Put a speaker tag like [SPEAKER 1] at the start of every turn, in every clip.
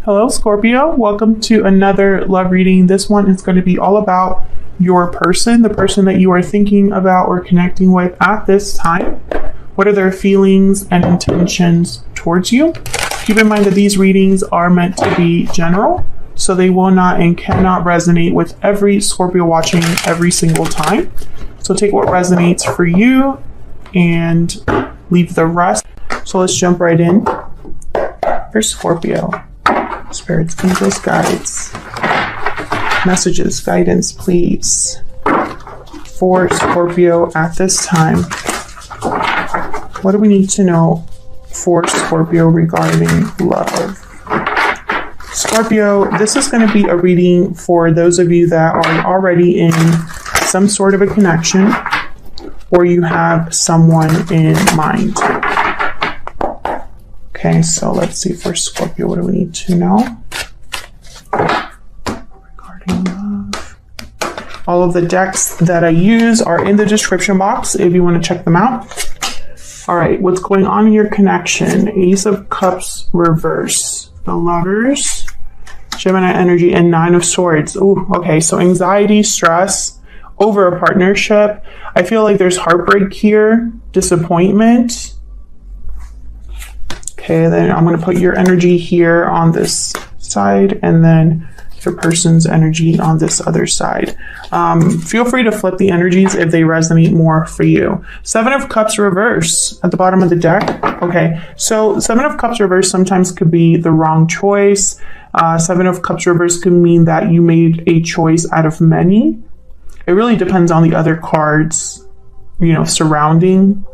[SPEAKER 1] Hello, Scorpio. Welcome to another love reading. This one is going to be all about your person, the person that you are thinking about or connecting with at this time. What are their feelings and intentions towards you? Keep in mind that these readings are meant to be general, so they will not and cannot resonate with every Scorpio watching every single time. So take what resonates for you and leave the rest. So let's jump right in. For Scorpio, spirits, angels, guides, messages, guidance, please. For Scorpio at this time, what do we need to know for Scorpio regarding love? Scorpio, this is going to be a reading for those of you that are already in some sort of a connection or you have someone in mind. Okay, so let's see for Scorpio, what do we need to know regarding love? All of the decks that I use are in the description box if you want to check them out. All right, what's going on in your connection? Ace of Cups reverse, the Lovers, Gemini energy, and Nine of Swords. Ooh, okay, so anxiety, stress over a partnership. I feel like there's heartbreak here, disappointment. Okay, then I'm going to put your energy here on this side and then your person's energy on this other side. Feel free to flip the energies if they resonate more for you. Seven of Cups reverse at the bottom of the deck. Okay, so Seven of Cups reverse sometimes could be the wrong choice. Seven of Cups reverse could mean that you made a choice out of many. It really depends on the other cards, surrounding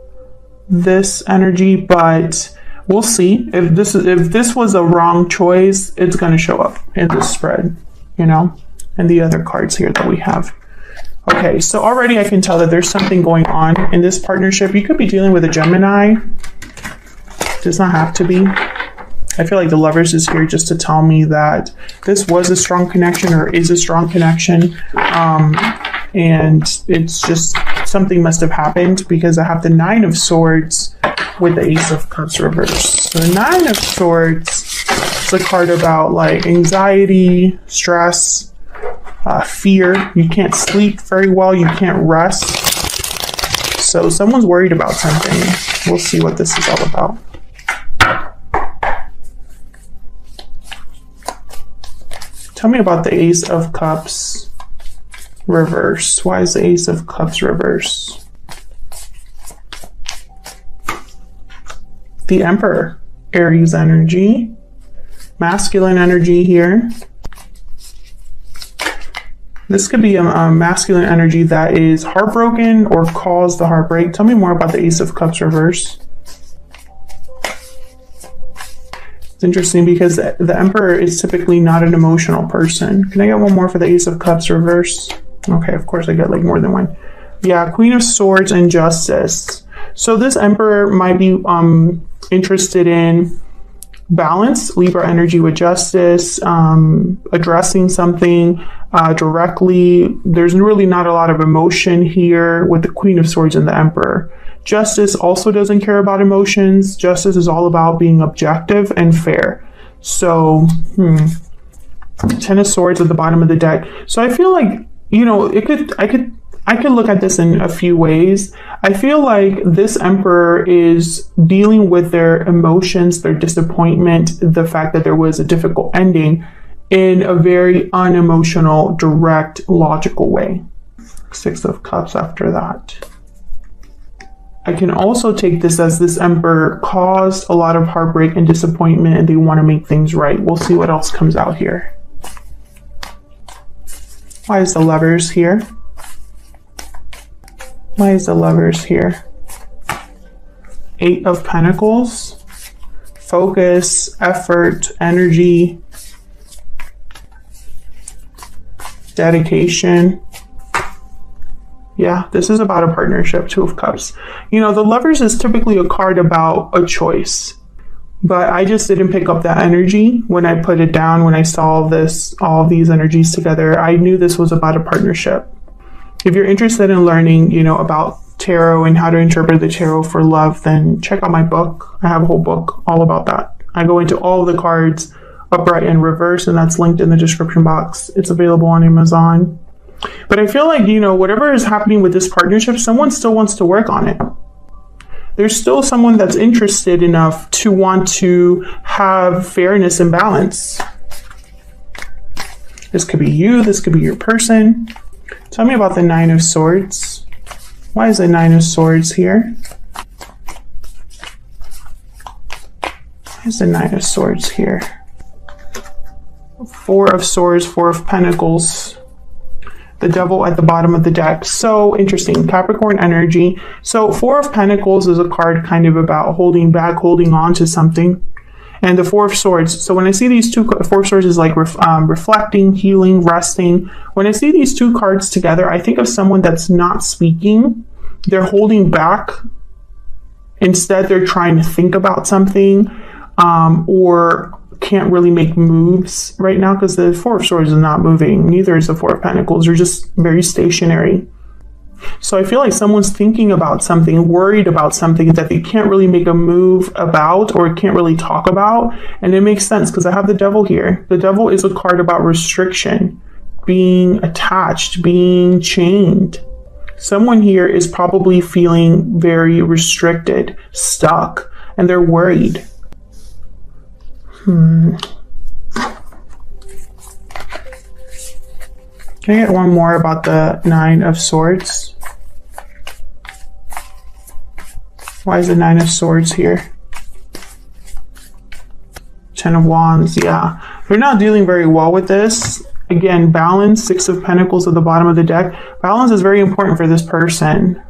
[SPEAKER 1] this energy, but we'll see. If this was a wrong choice, it's going to show up in the spread, and the other cards here that we have. Okay, so already I can tell that there's something going on in this partnership. You could be dealing with a Gemini. Does not have to be. I feel like the Lovers is here just to tell me that this was a strong connection or is a strong connection. And it's just something must have happened because I have the Nine of Swords with the Ace of Cups reverse. So the Nine of Swords is a card about like anxiety, stress, fear. You can't sleep very well. You can't rest. So someone's worried about something. We'll see what this is all about. Tell me about the Ace of Cups reverse. Why is the Ace of Cups reverse? The Emperor, Aries energy, masculine energy here. This could be a masculine energy that is heartbroken or caused the heartbreak. Tell me more about the Ace of Cups reverse. It's interesting because the Emperor is typically not an emotional person. Can I get one more for the Ace of Cups reverse? Okay, of course I get like more than one. Yeah, Queen of Swords and Justice. So this Emperor might be interested in balance, Libra energy with justice, addressing something directly. There's really not a lot of emotion here with the Queen of Swords and the Emperor. Justice also doesn't care about emotions. Justice is all about being objective and fair. So, Ten of Swords at the bottom of the deck. So I feel like, I could look at this in a few ways. I feel like this Emperor is dealing with their emotions, their disappointment, the fact that there was a difficult ending in a very unemotional, direct, logical way. Six of Cups after that. I can also take this as this Emperor caused a lot of heartbreak and disappointment and they want to make things right. We'll see what else comes out here. Why is the Lovers here? Why is the Lovers here? Eight of Pentacles. Focus, effort, energy, dedication. Yeah, this is about a partnership. Two of Cups. The Lovers is typically a card about a choice. But I just didn't pick up that energy when I put it down, when I saw all these energies together. I knew this was about a partnership. If you're interested in learning, about tarot and how to interpret the tarot for love, then check out my book. I have a whole book all about that. I go into all of the cards upright and reverse, and that's linked in the description box. It's available on Amazon. But I feel like, you know, whatever is happening with this partnership, someone still wants to work on it. There's still someone that's interested enough to want to have fairness and balance. This could be you, this could be your person. Tell me about the Nine of Swords. Why is the Nine of Swords here? Why is the Nine of Swords here? Four of Swords, Four of Pentacles. The Devil at the bottom of the deck. So interesting. Capricorn energy. So Four of Pentacles is a card kind of about holding back, holding on to something. And the Four of Swords. So when I see these two, Four of Swords is like reflecting, healing, resting. When I see these two cards together, I think of someone that's not speaking. They're holding back. Instead, they're trying to think about something, or can't really make moves right now because the Four of Swords is not moving. Neither is the Four of Pentacles. They're just very stationary. So I feel like someone's thinking about something, worried about something that they can't really make a move about or can't really talk about. And it makes sense because I have the Devil here. The Devil is a card about restriction, being attached, being chained. Someone here is probably feeling very restricted, stuck, and they're worried. Can I get one more about the Nine of Swords? Why is the Nine of Swords here? Ten of Wands, yeah. They're not dealing very well with this. Again, balance, Six of Pentacles at the bottom of the deck. Balance is very important for this person.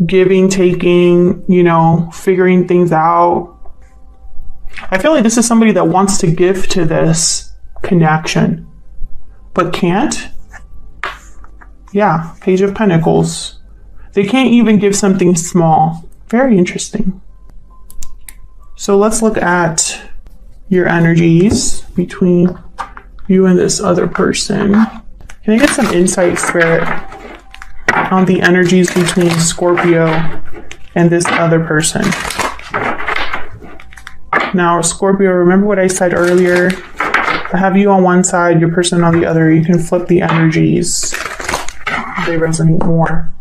[SPEAKER 1] Giving, taking, you know, figuring things out. I feel like this is somebody that wants to give to this connection, but can't. Yeah, Page of Pentacles. They can't even give something small. Very interesting. So let's look at your energies between you and this other person. Can I get some insight, Spirit, on the energies between Scorpio and this other person? Now, Scorpio, remember what I said earlier? I have you on one side, your person on the other. You can flip the energies. They resonate more.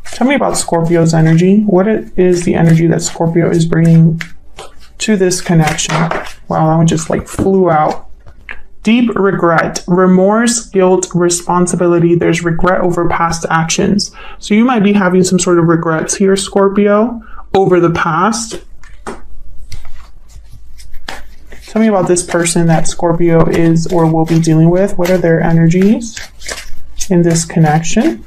[SPEAKER 1] Tell me about Scorpio's energy. What is the energy that Scorpio is bringing to this connection? Wow, that one just like flew out. Deep regret, remorse, guilt, responsibility. There's regret over past actions. So you might be having some sort of regrets here, Scorpio, over the past. Tell me about this person that Scorpio is or will be dealing with. What are their energies in this connection?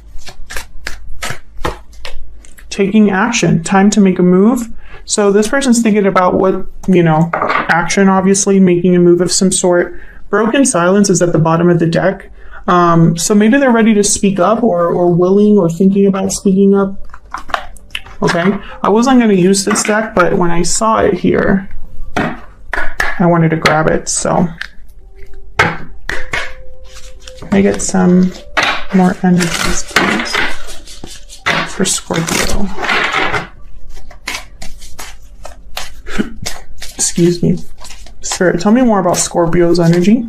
[SPEAKER 1] Taking action, time to make a move. So this person's thinking about what, you know, action, obviously, making a move of some sort. Broken silence is at the bottom of the deck. So maybe they're ready to speak up or willing or thinking about speaking up. Okay, I wasn't going to use this deck, but when I saw it here, I wanted to grab it, so can I get some more energies, please, for Scorpio? Excuse me. Spirit, tell me more about Scorpio's energy.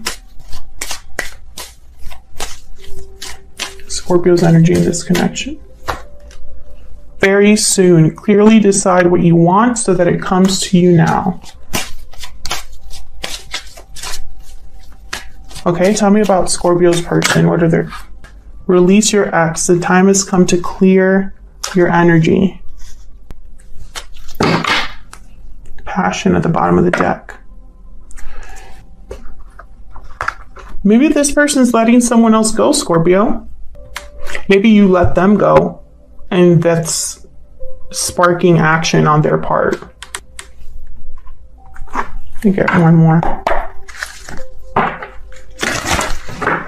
[SPEAKER 1] Scorpio's energy in this connection. Very soon. Clearly decide what you want so that it comes to you now. Okay, tell me about Scorpio's person. What are their... Release your ex. The time has come to clear your energy. Passion at the bottom of the deck. Maybe this person's letting someone else go, Scorpio. Maybe you let them go, and that's sparking action on their part. Let me get one more.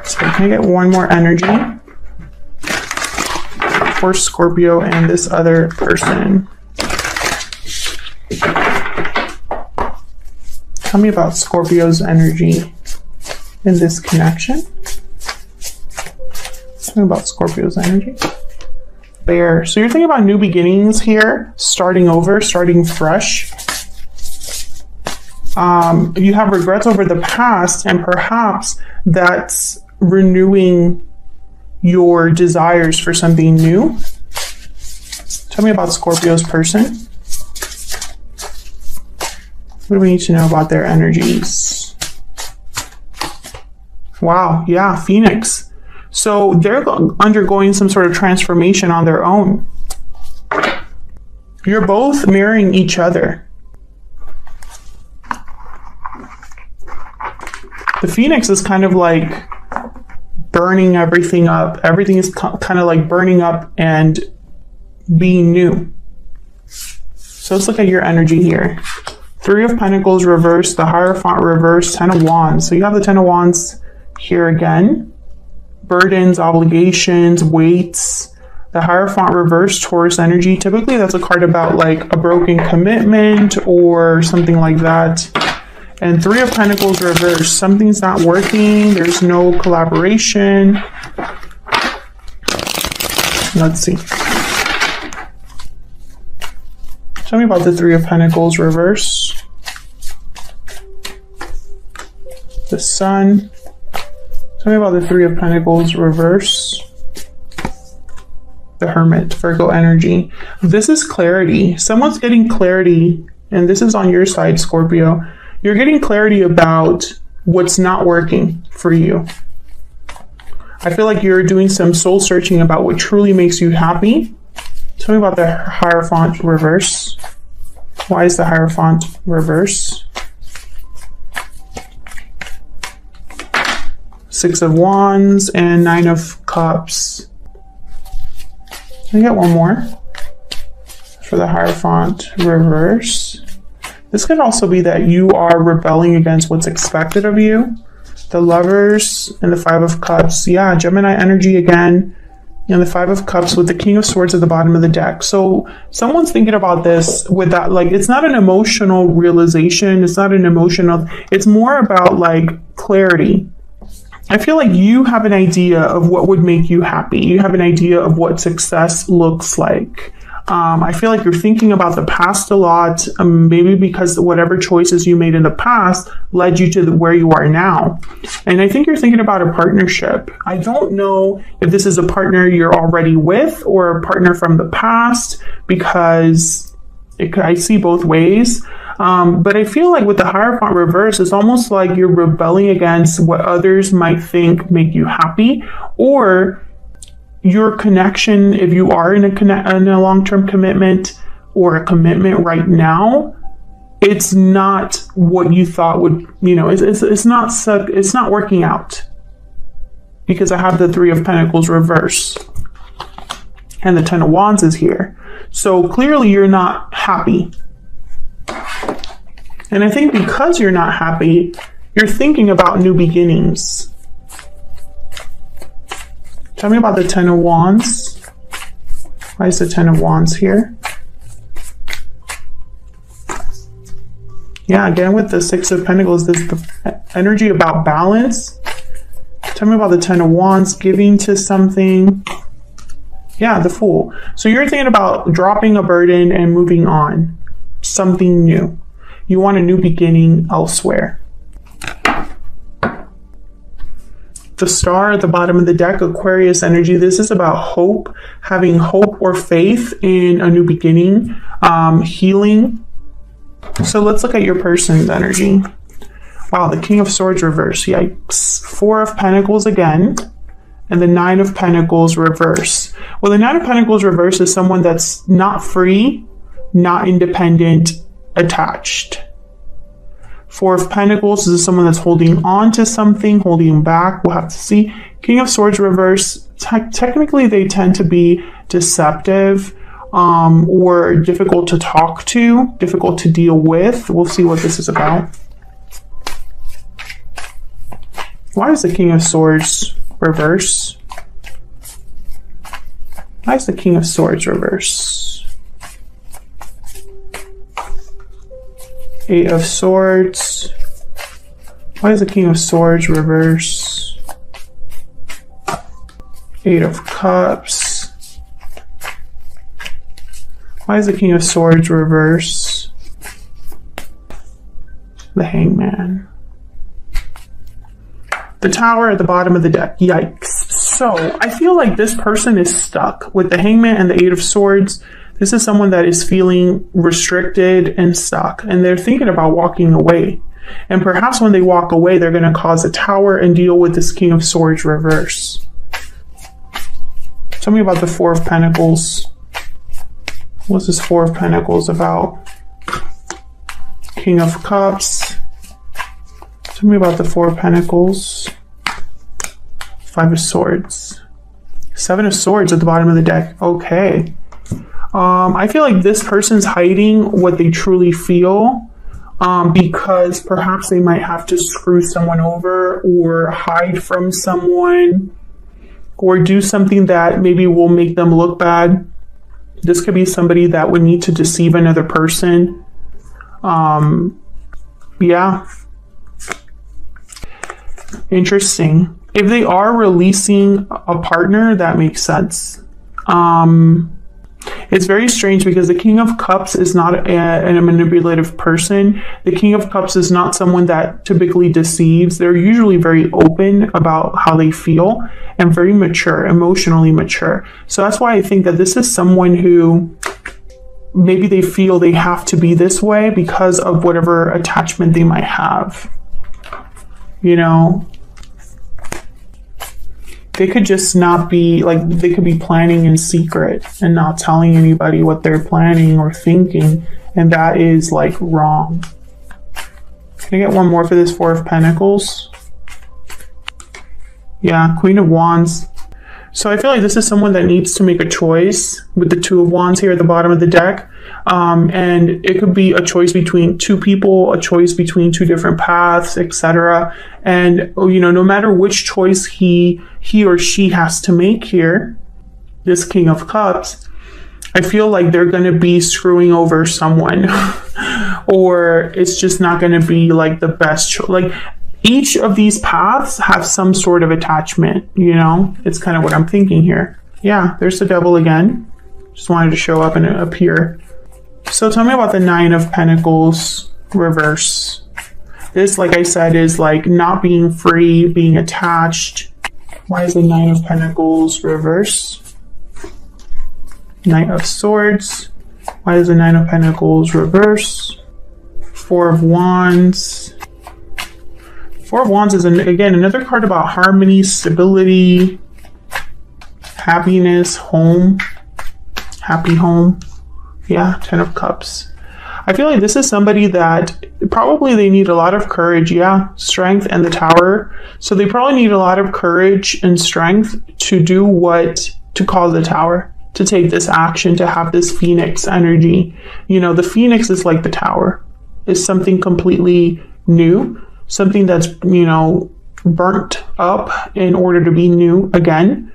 [SPEAKER 1] So can I get one more energy for Scorpio and this other person? Tell me about Scorpio's energy in this connection. Tell me about Scorpio's energy. Bear. So you're thinking about new beginnings here, starting over, starting fresh. You have regrets over the past, and perhaps that's renewing your desires for something new. Tell me about Scorpio's person. What do we need to know about their energies? Wow, yeah, Phoenix. So they're undergoing some sort of transformation on their own. You're both mirroring each other. The Phoenix is kind of like burning everything up. Everything is kind of like burning up and being new. So let's look at your energy here. 3 of Pentacles reversed, the Hierophant reversed, 10 of Wands. So you have the 10 of Wands here again. Burdens, obligations, weights. The Hierophant reversed, Taurus energy. Typically that's a card about like a broken commitment or something like that. And 3 of Pentacles reversed. Something's not working. There's no collaboration. Let's see. Tell me about the 3 of Pentacles reverse. The Sun. Tell me about the 3 of Pentacles reverse. The Hermit, Virgo energy. This is clarity. Someone's getting clarity, and this is on your side, Scorpio. You're getting clarity about what's not working for you. I feel like you're doing some soul searching about what truly makes you happy. Tell me about the Hierophant reverse. Why is the Hierophant reverse? 6 of Wands and 9 of Cups. Can I get one more for the Hierophant reverse? This could also be that you are rebelling against what's expected of you. The Lovers and the 5 of Cups. Yeah, Gemini energy again. And the 5 of Cups with the King of Swords at the bottom of the deck. So someone's thinking about this with that, like, it's not an emotional realization. It's not an emotional, it's more about like clarity. I feel like you have an idea of what would make you happy. You have an idea of what success looks like. I feel like you're thinking about the past a lot, maybe because whatever choices you made in the past led you to where you are now. And I think you're thinking about a partnership. I don't know if this is a partner you're already with or a partner from the past, because I see both ways. But I feel like with the Hierophant reverse, it's almost like you're rebelling against what others might think make you happy, or your connection, if you are in a long-term commitment or a commitment right now, it's not what you thought would, it's not working out, because I have the 3 of Pentacles reverse and the 10 of Wands is here. So clearly you're not happy. And I think because you're not happy, you're thinking about new beginnings. Tell me about the 10 of Wands. Why is the 10 of Wands here? Yeah, again with the 6 of Pentacles, this is the energy about balance. Tell me about the 10 of Wands, giving to something. Yeah, the Fool. So you're thinking about dropping a burden and moving on. Something new. You want a new beginning elsewhere. The Star at the bottom of the deck, Aquarius energy. This is about hope, having hope or faith in a new beginning, healing. So let's look at your person's energy. Wow, the King of Swords reverse. Yikes. 4 of Pentacles again, and the 9 of Pentacles reverse. Well, the 9 of Pentacles reverse is someone that's not free, not independent, attached. 4 of Pentacles is someone that's holding on to something, holding back. We'll have to see. King of Swords reverse. Technically, they tend to be deceptive or difficult to talk to, difficult to deal with. We'll see what this is about. Why is the King of Swords reverse? Why is the King of Swords reverse? 8 of Swords. Why is the King of Swords reverse? 8 of Cups. Why is the King of Swords reverse? the Hangman. The Tower at the bottom of the deck. Yikes. So I feel like this person is stuck with the Hangman and the Eight of Swords. This is someone that is feeling restricted and stuck, and they're thinking about walking away. And perhaps when they walk away, they're going to cause a Tower and deal with this King of Swords reverse. Tell me about the Four of Pentacles. What's this Four of Pentacles about? King of Cups. Tell me about the Four of Pentacles. Five of Swords. Seven of Swords at the bottom of the deck. Okay. I feel like this person's hiding what they truly feel because perhaps they might have to screw someone over or hide from someone or do something that maybe will make them look bad. This could be somebody that would need to deceive another person. Yeah. Interesting. If they are releasing a partner, that makes sense. It's very strange because the King of Cups is not a manipulative person. The King of Cups is not someone that typically deceives. They're usually very open about how they feel and very mature, emotionally mature. So that's why I think that this is someone who maybe they feel they have to be this way because of whatever attachment they might have. You know, they could just not be, like, they could be planning in secret and not telling anybody what they're planning or thinking, and that is, like, wrong. Can I get one more for this Four of Pentacles? Yeah, Queen of Wands. So I feel like this is someone that needs to make a choice with the Two of Wands here at the bottom of the deck. And it could be a choice between two people, a choice between two different paths, etc. And, you know, no matter which choice he or she has to make here, this King of Cups, I feel like they're going to be screwing over someone or it's just not going to be like the best choice. Like, each of these paths have some sort of attachment, you know? It's kind of what I'm thinking here. Yeah, there's the Devil again. Just wanted to show up and appear. So tell me about the Nine of Pentacles reverse. This, like I said, is like not being free, being attached. Why is the Nine of Pentacles reverse? Knight of Swords. Why is the Nine of Pentacles reverse? Four of Wands. Four of Wands is, again, another card about harmony, stability, happiness, home, happy home. Yeah, Ten of Cups. I feel like this is somebody that probably they need a lot of courage. Yeah, strength and the Tower. So they probably need a lot of courage and strength to do to call the Tower, to take this action, to have this Phoenix energy. You know, the Phoenix is like the Tower. It's something completely new. Something that's, you know, burnt up in order to be new again.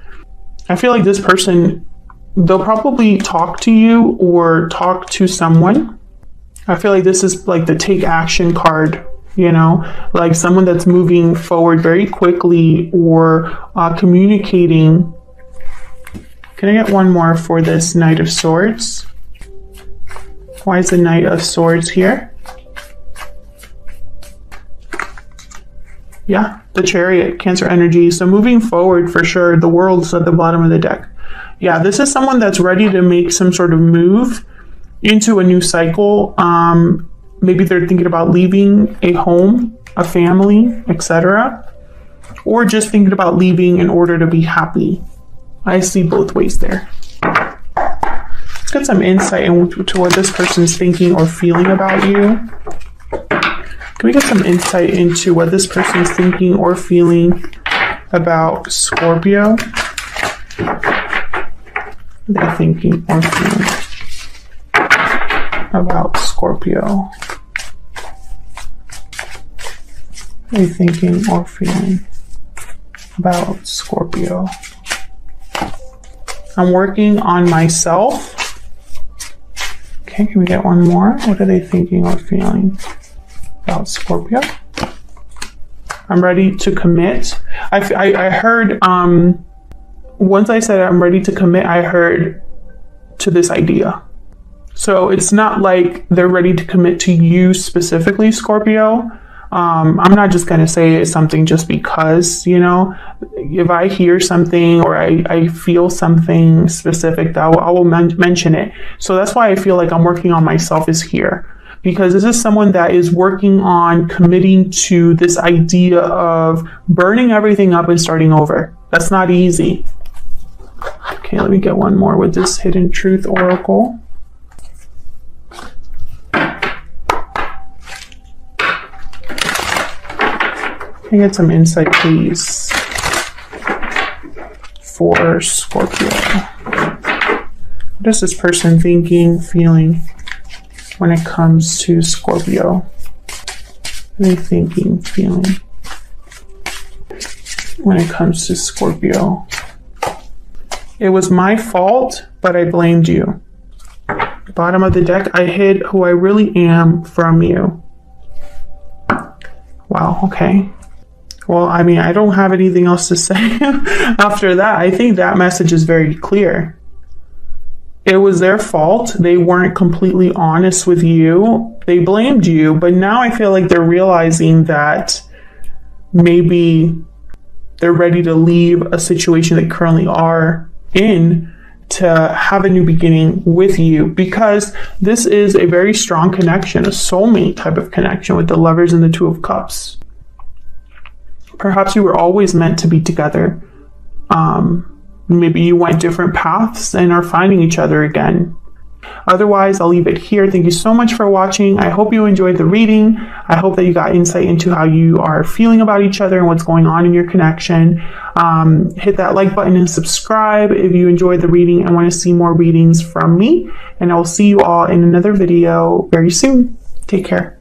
[SPEAKER 1] I feel like this person, they'll probably talk to you or talk to someone. I feel like this is like the take action card, you know, like someone that's moving forward very quickly or communicating. Can I get one more for this Knight of Swords? Why is the Knight of Swords here? Yeah, the Chariot, Cancer energy. So moving forward for sure, the World's at the bottom of the deck. Yeah, this is someone that's ready to make some sort of move into a new cycle. Maybe they're thinking about leaving a home, a family, etc. Or just thinking about leaving in order to be happy. I see both ways there. Let's get some insight into what this person's thinking or feeling about you. Can we get some insight into what this person's thinking or feeling about Scorpio? They're thinking or feeling about Scorpio. They're thinking or feeling about Scorpio. I'm working on myself. Okay, can we get one more? What are they thinking or feeling about Scorpio? I'm ready to commit. I heard, once I said I'm ready to commit, I heard to this idea. So it's not like they're ready to commit to you specifically, Scorpio. I'm not just going to say something just because, you know, if I hear something or I feel something specific, I will mention it. So that's why I feel like I'm working on myself is here, because this is someone that is working on committing to this idea of burning everything up and starting over. That's not easy. Okay, let me get one more with this Hidden Truth Oracle. Can I get some insight, please, for Scorpio? What is this person thinking, feeling when it comes to Scorpio? What are they thinking, feeling when it comes to Scorpio? It was my fault, but I blamed you. Bottom of the deck, I hid who I really am from you. Wow, okay. Well, I mean, I don't have anything else to say after that. I think that message is very clear. It was their fault. They weren't completely honest with you. They blamed you, but now I feel like they're realizing that maybe they're ready to leave a situation they currently are in to have a new beginning with you, because this is a very strong connection, a soulmate type of connection with the Lovers and the Two of Cups. Perhaps you were always meant to be together. Maybe you went different paths and are finding each other again. Otherwise, I'll leave it here. Thank you so much for watching. I hope you enjoyed the reading. I hope that you got insight into how you are feeling about each other and what's going on in your connection. Hit that like button and subscribe if you enjoyed the reading and want to see more readings from me. And I will see you all in another video very soon. Take care.